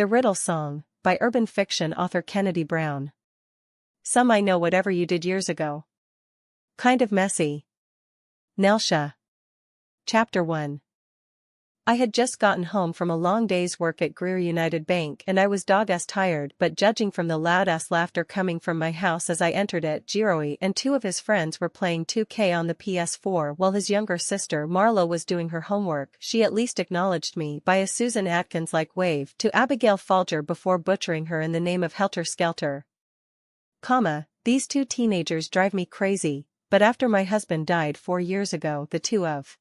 The Riddle Song, by urban fiction author Kennedy Brown. Some I know whatever you did years ago. Kind of messy. Nelsha. Chapter 1. I had just gotten home from a long day's work at Greer United Bank and I was dog-ass tired, but judging from the loud-ass laughter coming from my house as I entered it, Jiroi and two of his friends were playing 2K on the PS4 while his younger sister Marlo was doing her homework. She at least acknowledged me by a Susan Atkins-like wave to Abigail Folger before butchering her in the name of Helter Skelter. These two teenagers drive me crazy, but after my husband died 4 years ago, the two of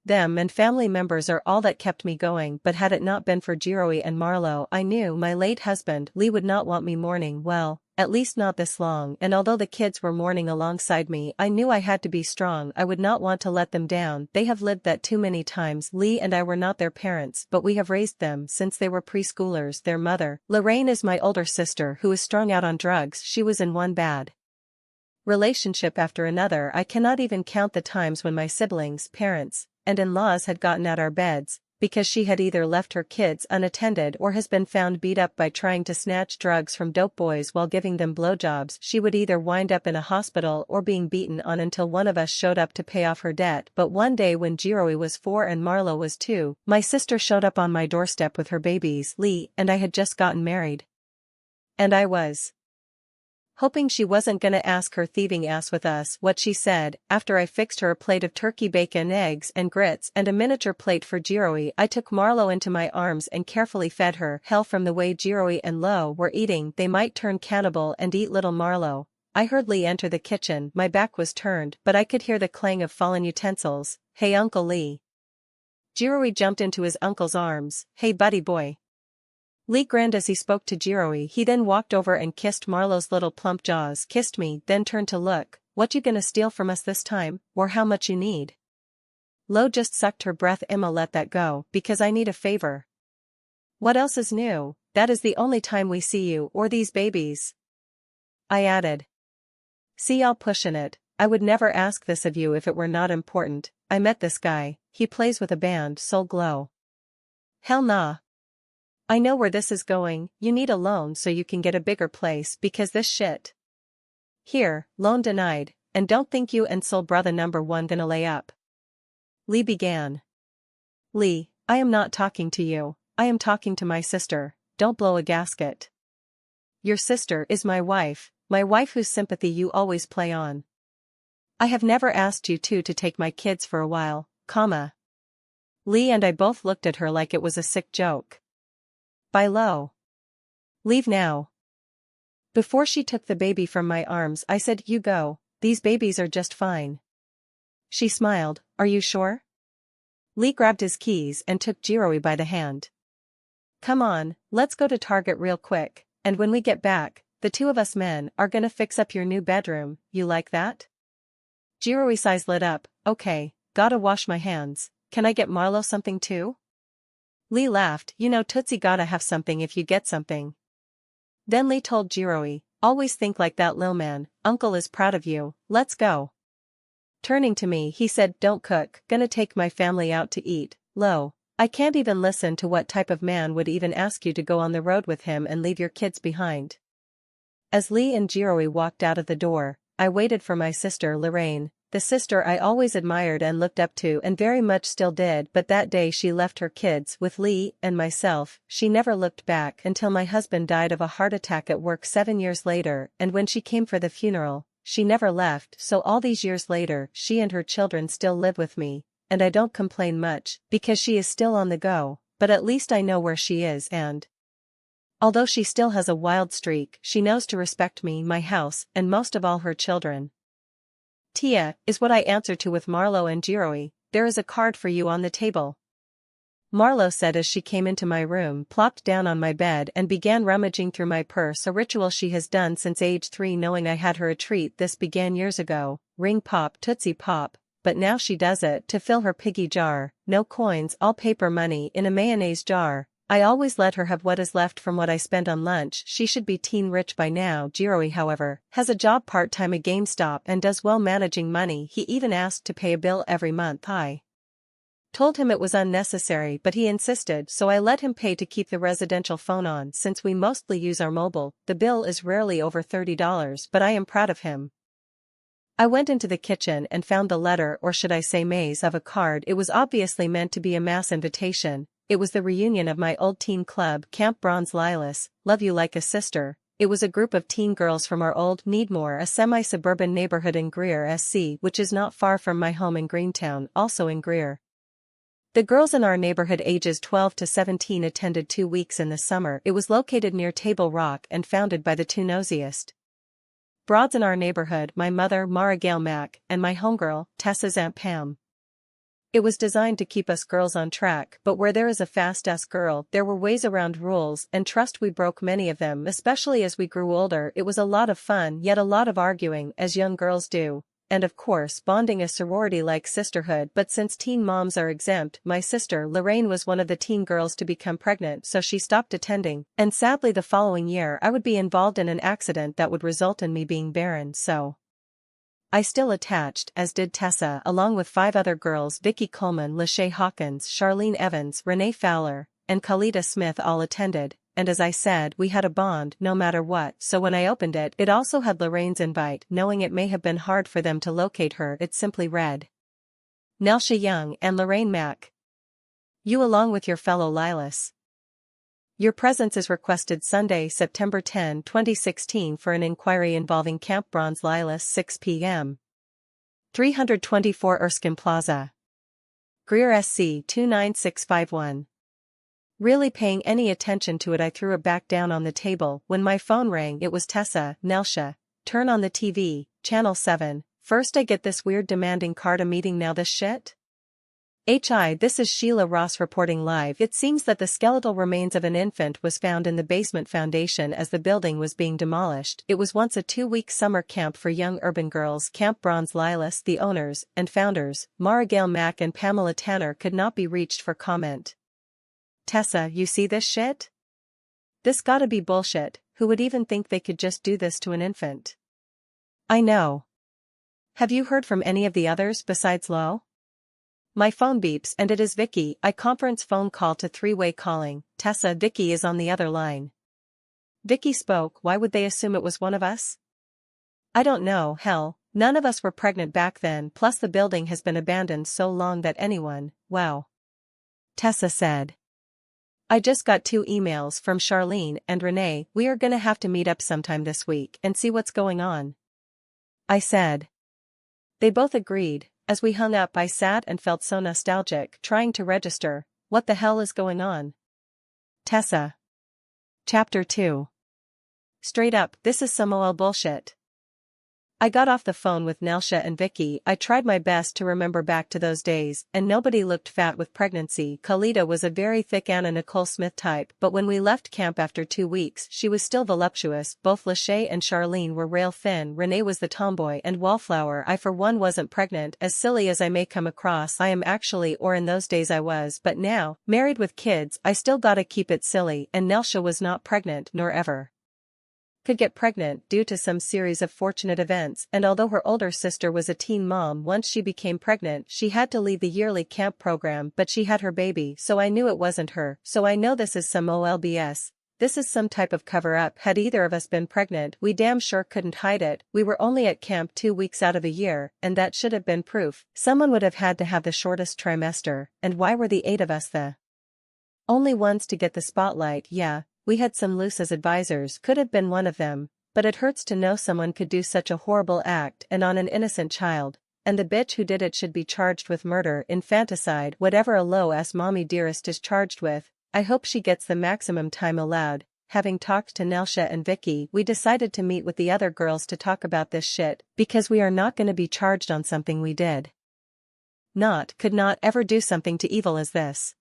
them and family members are all that kept me going, but had it not been for Jiroi and Marlo, I knew my late husband Lee would not want me mourning, well, at least not this long, and although the kids were mourning alongside me, I knew I had to be strong. I would not want to let them down. They have lived that too many times. Lee and I were not their parents, but we have raised them since they were preschoolers. Their mother, Lorraine, is my older sister who is strung out on drugs. She was in one bad relationship after another. I cannot even count the times when my siblings, parents, and in-laws had gotten at our beds, because she had either left her kids unattended or has been found beat up by trying to snatch drugs from dope boys while giving them blowjobs. She would either wind up in a hospital or being beaten on until one of us showed up to pay off her debt. But one day when Jiroi was 4 and Marlo was 2, my sister showed up on my doorstep with her babies, Lee and I had just gotten married. And I was hoping she wasn't gonna ask her thieving ass with us what she said. After I fixed her a plate of turkey bacon, eggs and grits and a miniature plate for Jiroi, I took Marlo into my arms and carefully fed her. Hell, from the way Jiroi and Lo were eating, they might turn cannibal and eat little Marlo. I heard Lee enter the kitchen. My back was turned, but I could hear the clang of fallen utensils. Hey Uncle Lee. Jiroi jumped into his uncle's arms. Hey buddy boy. Lee grinned as he spoke to Jiroi. He then walked over and kissed Marlo's little plump jaws, kissed me, then turned to look. What you gonna steal from us this time, or how much you need? Lo just sucked her breath. Emma, let that go, because I need a favor. What else is new? That is the only time we see you or these babies. I added. See y'all pushing it. I would never ask this of you if it were not important. I met this guy, he plays with a band, Soul Glow. Hell nah. I know where this is going. You need a loan so you can get a bigger place because this shit. Here, loan denied, and don't think you and Soul Brother number 1 gonna lay up. Lee began. Lee, I am not talking to you, I am talking to my sister. Don't blow a gasket. Your sister is my wife whose sympathy you always play on. I have never asked you two to take my kids for a while, Lee and I both looked at her like it was a sick joke. By Lo. Leave now. Before she took the baby from my arms, I said, you go, these babies are just fine. She smiled, are you sure? Lee grabbed his keys and took Jiroi by the hand. Come on, let's go to Target real quick, and when we get back, the two of us men are gonna fix up your new bedroom. You like that? Jiroi's eyes lit up. Okay, gotta wash my hands. Can I get Marlo something too? Lee laughed. You know Tootsie gotta have something if you get something. Then Lee told Jiroi, always think like that, lil man, Uncle is proud of you, let's go. Turning to me he said, don't cook, gonna take my family out to eat. Lo, I can't even listen to what type of man would even ask you to go on the road with him and leave your kids behind. As Lee and Jiroi walked out of the door, I waited for my sister Lorraine. The sister I always admired and looked up to and very much still did, but that day she left her kids with Lee and myself. She never looked back until my husband died of a heart attack at work 7 years later, and when she came for the funeral, she never left. So all these years later, she and her children still live with me, and I don't complain much, because she is still on the go, but at least I know where she is, and although she still has a wild streak, she knows to respect me, my house, and most of all her children. Tia, is what I answered to with Marlo and Jiroi. There is a card for you on the table. Marlo said as she came into my room, plopped down on my bed and began rummaging through my purse, a ritual she has done since age 3, knowing I had her a treat. This began years ago, ring pop, Tootsie pop, but now she does it to fill her piggy jar. No coins, all paper money in a mayonnaise jar. I always let her have what is left from what I spend on lunch. She should be teen rich by now. Jiroi, however, has a job part-time at GameStop and does well managing money. He even asked to pay a bill every month. I Told him it was unnecessary but he insisted, so I let him pay to keep the residential phone on. Since we mostly use our mobile, the bill is rarely over $30, but I am proud of him. I went into the kitchen and found the letter, or should I say maze, of a card. It was obviously meant to be a mass invitation. It was the reunion of my old teen club, Camp Lylas, Love You Like a Sister. It was a group of teen girls from our old Needmore, a semi-suburban neighborhood in Greer, SC, which is not far from my home in Greentown, also in Greer. The girls in our neighborhood ages 12 to 17 attended 2 weeks in the summer. It was located near Table Rock and founded by the two nosiest broads in our neighborhood, my mother Marie68, and my homegirl, Tessa's Aunt Pam. It was designed to keep us girls on track, but where there is a fast-ass girl, there were ways around rules, and trust we broke many of them, especially as we grew older. It was a lot of fun, yet a lot of arguing, as young girls do. And of course bonding, a sorority-like sisterhood. But since teen moms are exempt, my sister Lorraine was one of the teen girls to become pregnant, so she stopped attending, and sadly the following year I would be involved in an accident that would result in me being barren, so I still attached, as did Tessa, along with 5 other girls: Vicky Coleman, Lachey Hawkins, Charlene Evans, Renee Fowler, and Khalida Smith all attended. And as I said, we had a bond no matter what, so when I opened it, it also had Lorraine's invite. Knowing it may have been hard for them to locate her, it simply read, Nelsha Young and Lorraine Mack. You along with your fellow Lylas. Your presence is requested Sunday, September 10, 2016 for an inquiry involving Camp Lylas, 6 p.m. 324 Erskine Plaza. Greer, SC 29651. Really paying any attention to it, I threw it back down on the table. When my phone rang, it was Tessa. Nelsha, turn on the TV, channel 7. First I get this weird demanding card, a meeting now, this shit? This is Sheila Ross reporting live. It seems that the skeletal remains of an infant was found in the basement foundation as the building was being demolished. It was once a 2-week summer camp for young urban girls. Camp Lylas, the owners and founders, Marie Mack and Pamela Tanner, could not be reached for comment. Tessa, you see this shit? This gotta be bullshit. Who would even think they could just do this to an infant? I know. Have you heard from any of the others besides Lo? My phone beeps and it is Vicky. I conference phone call to 3-way calling. Tessa, Vicky is on the other line. Vicky spoke. Why would they assume it was one of us? I don't know, hell, none of us were pregnant back then, plus the building has been abandoned so long that anyone, wow. Tessa said. I just got 2 emails from Charlene and Renee. We are gonna have to meet up sometime this week and see what's going on, I said. They both agreed. As we hung up, I sat and felt so nostalgic, trying to register. What the hell is going on? Tessa. Chapter 2. Straight up, this is some OL bullshit. I got off the phone with Nelsha and Vicky. I tried my best to remember back to those days, and nobody looked fat with pregnancy. Khalida was a very thick Anna Nicole Smith type, but when we left camp after 2 weeks, she was still voluptuous. Both Lachey and Charlene were rail thin. Renee was the tomboy and wallflower. I for one wasn't pregnant. As silly as I may come across, I am actually, or in those days I was, but now, married with kids, I still gotta keep it silly, and Nelsha was not pregnant, nor ever could get pregnant due to some series of fortunate events, and although her older sister was a teen mom, once she became pregnant she had to leave the yearly camp program, but she had her baby, so I knew it wasn't her. So I know this is some OLBS. This is some type of cover-up. Had either of us been pregnant, we damn sure couldn't hide it. We were only at camp 2 weeks out of a year, and that should have been proof. Someone would have had to have the shortest trimester, and why were the 8 of us the only ones to get the spotlight? Yeah. We had some loose as advisors, could have been one of them, but it hurts to know someone could do such a horrible act and on an innocent child, and the bitch who did it should be charged with murder, infanticide, whatever a low-ass mommy dearest is charged with. I hope she gets the maximum time allowed. Having talked to Nelsha and Vicky, we decided to meet with the other girls to talk about this shit, because we are not gonna be charged on something we did could not ever do something to evil as this.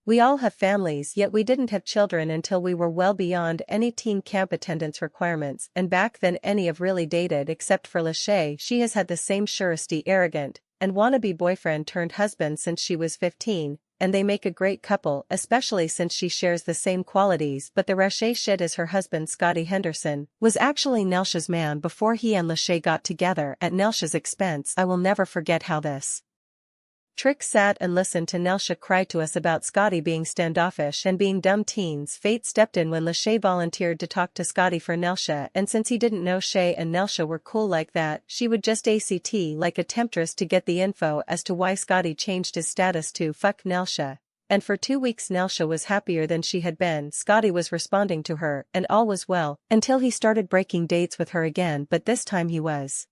We all have families, yet we didn't have children until we were well beyond any teen camp attendance requirements, and back then any of really dated except for Lachey. She has had the same surety, arrogant, and wannabe boyfriend turned husband since she was 15, and they make a great couple, especially since she shares the same qualities. But the Lachey shit is her husband Scotty Henderson was actually Nelsha's man before he and Lachey got together at Nelsha's expense. I will never forget how this Trick sat and listened to Nelsha cry to us about Scotty being standoffish and being dumb teens. Fate stepped in when Lachey volunteered to talk to Scotty for Nelsha, and since he didn't know Shay and Nelsha were cool like that, she would just act like a temptress to get the info as to why Scotty changed his status to fuck Nelsha. And for 2 weeks Nelsha was happier than she had been. Scotty was responding to her, and all was well, until he started breaking dates with her again, but this time he was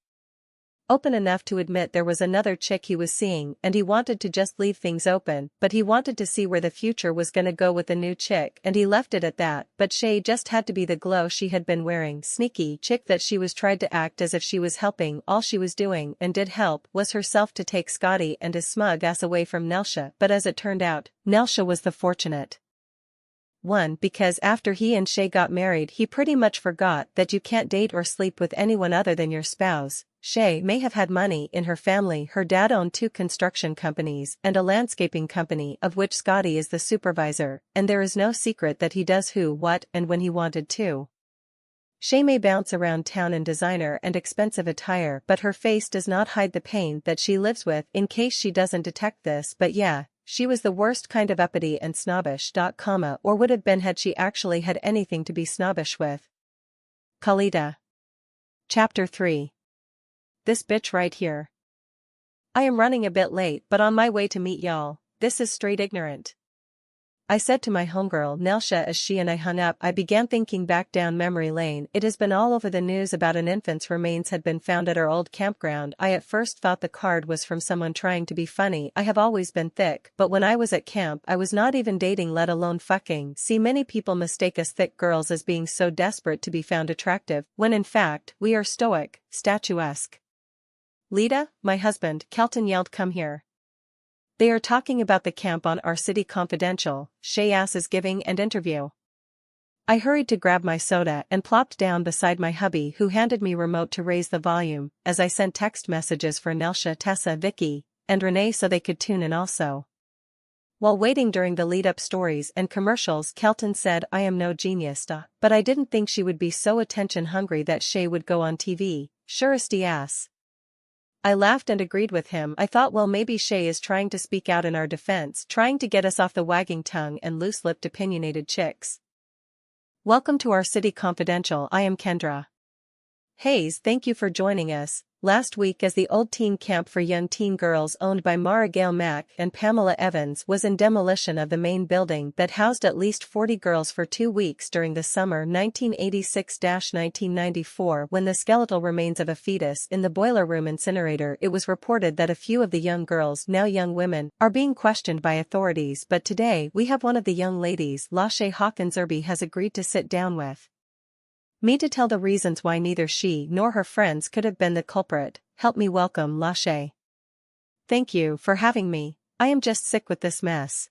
open enough to admit there was another chick he was seeing, and he wanted to just leave things open, but he wanted to see where the future was gonna go with the new chick, and he left it at that. But Shay just had to be the glow she had been wearing. Sneaky chick that she was, tried to act as if she was helping. All she was doing, and did help, was herself to take Scotty and his smug ass away from Nelsha. But as it turned out, Nelsha was the fortunate one, because after he and Shay got married he pretty much forgot that you can't date or sleep with anyone other than your spouse. Shay may have had money in her family. Her dad owned 2 construction companies and a landscaping company, of which Scotty is the supervisor, and there is no secret that he does who, what, and when he wanted to. Shay may bounce around town in designer and expensive attire, but her face does not hide the pain that she lives with, in case she doesn't detect this. But yeah, she was the worst kind of uppity and snobbish, or would have been had she actually had anything to be snobbish with. Khalida. Chapter 3. This bitch right here. I am running a bit late, but on my way to meet y'all. This is straight ignorant, I said to my homegirl Nelsha as she and I hung up. I began thinking back down memory lane. It has been all over the news about an infant's remains had been found at our old campground. I at first thought the card was from someone trying to be funny. I have always been thick, but when I was at camp I was not even dating, let alone fucking. See, many people mistake us thick girls as being so desperate to be found attractive, when in fact we are stoic, statuesque. Lita, my husband, Kelton yelled, come here. They are talking about the camp on our City Confidential. Shay ass is giving an interview. I hurried to grab my soda and plopped down beside my hubby, who handed me remote to raise the volume, as I sent text messages for Nelsha, Tessa, Vicky, and Renee so they could tune in also. While waiting during the lead-up stories and commercials, Kelton said, I am no genius, but I didn't think she would be so attention-hungry that Shay would go on TV. Suresty ass. I laughed and agreed with him. I thought, well, maybe Shay is trying to speak out in our defense, trying to get us off the wagging tongue and loose-lipped opinionated chicks. Welcome to our City Confidential. I am Kendra Hayes. Thank you for joining us. Last week, as the old teen camp for young teen girls owned by Mara Gale Mack and Pamela Evans was in demolition of the main building that housed at least 40 girls for 2 weeks during the summer 1986-1994, when the skeletal remains of a fetus in the boiler room incinerator, it was reported that a few of the young girls, now young women, are being questioned by authorities. But today we have one of the young ladies, Lachey Hawkins-Irby, has agreed to sit down with me to tell the reasons why neither she nor her friends could have been the culprit. Help me welcome Lachey. Thank you for having me. I am just sick with this mess.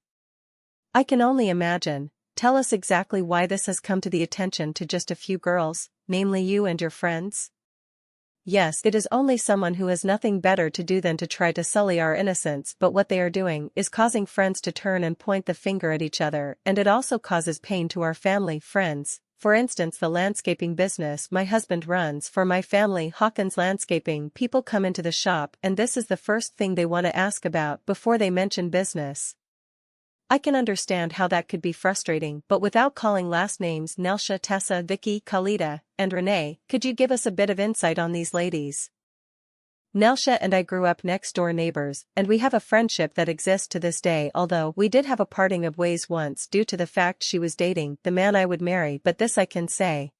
I can only imagine. Tell us exactly why this has come to the attention to just a few girls, namely you and your friends. Yes, it is only someone who has nothing better to do than to try to sully our innocence, but what they are doing is causing friends to turn and point the finger at each other, and it also causes pain to our family, friends. For instance, the landscaping business my husband runs for my family, Hawkins Landscaping. People come into the shop and this is the first thing they want to ask about before they mention business. I can understand how that could be frustrating, but without calling last names, Nelsha, Tessa, Vicky, Khalida, and Renee, could you give us a bit of insight on these ladies? Nelsha and I grew up next-door neighbors, and we have a friendship that exists to this day, although we did have a parting of ways once due to the fact she was dating the man I would marry, but this I can say.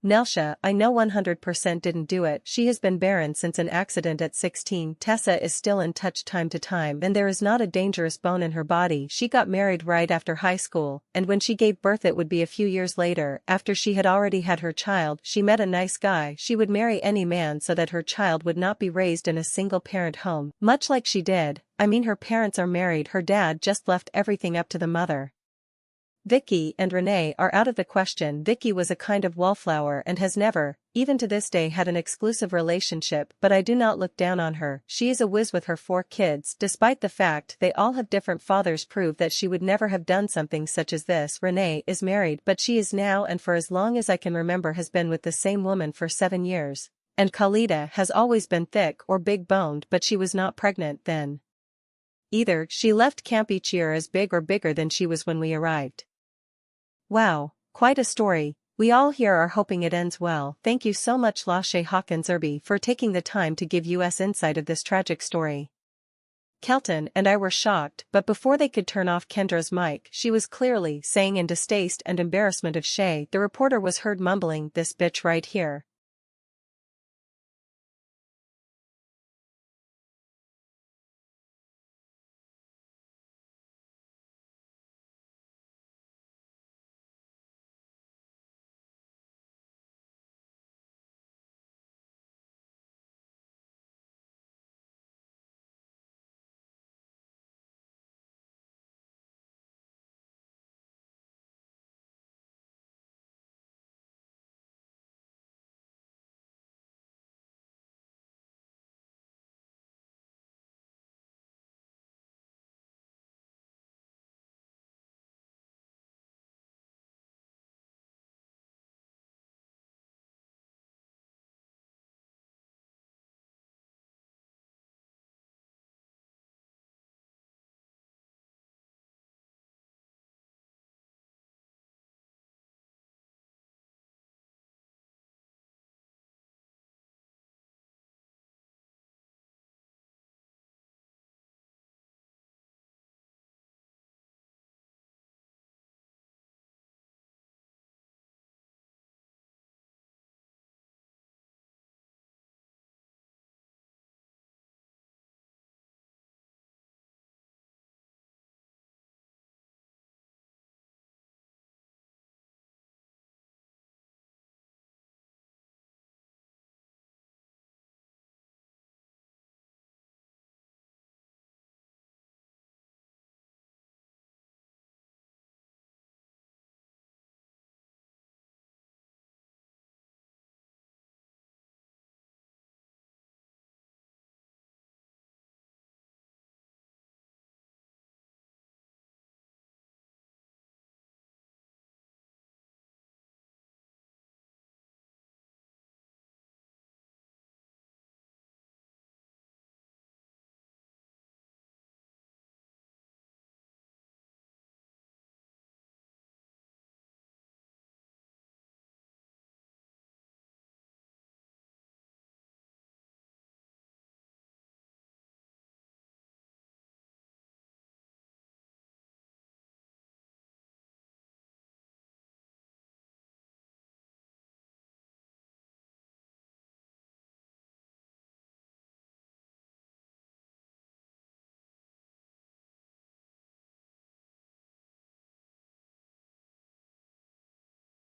Nelsha, I know 100% didn't do it. She has been barren since an accident at 16. Tessa is still in touch time to time, and there is not a dangerous bone in her body. She got married right after high school, and when she gave birth it would be a few years later, after she had already had her child. She met a nice guy. She would marry any man so that her child would not be raised in a single-parent home, much like she did. I mean, her parents are married. Her dad just left everything up to the mother. Vicky and Renee are out of the question. Vicky was a kind of wallflower and has never, even to this day, had an exclusive relationship, but I do not look down on her. She is a whiz with her 4 kids, despite the fact they all have different fathers. Prove that she would never have done something such as this. Renee is married, but she is now, and for as long as I can remember, has been with the same woman for 7 years. And Khalida has always been thick or big-boned, but she was not pregnant then. Either she left camp each year as big or bigger than she was when we arrived. Wow, quite a story. We all here are hoping it ends well. Thank you so much Lachey Hawkins Irby for taking the time to give us insight of this tragic story. Kelton and I were shocked, but before they could turn off Kendra's mic, she was clearly saying in distaste and embarrassment of Shay. The reporter was heard mumbling, "This bitch right here."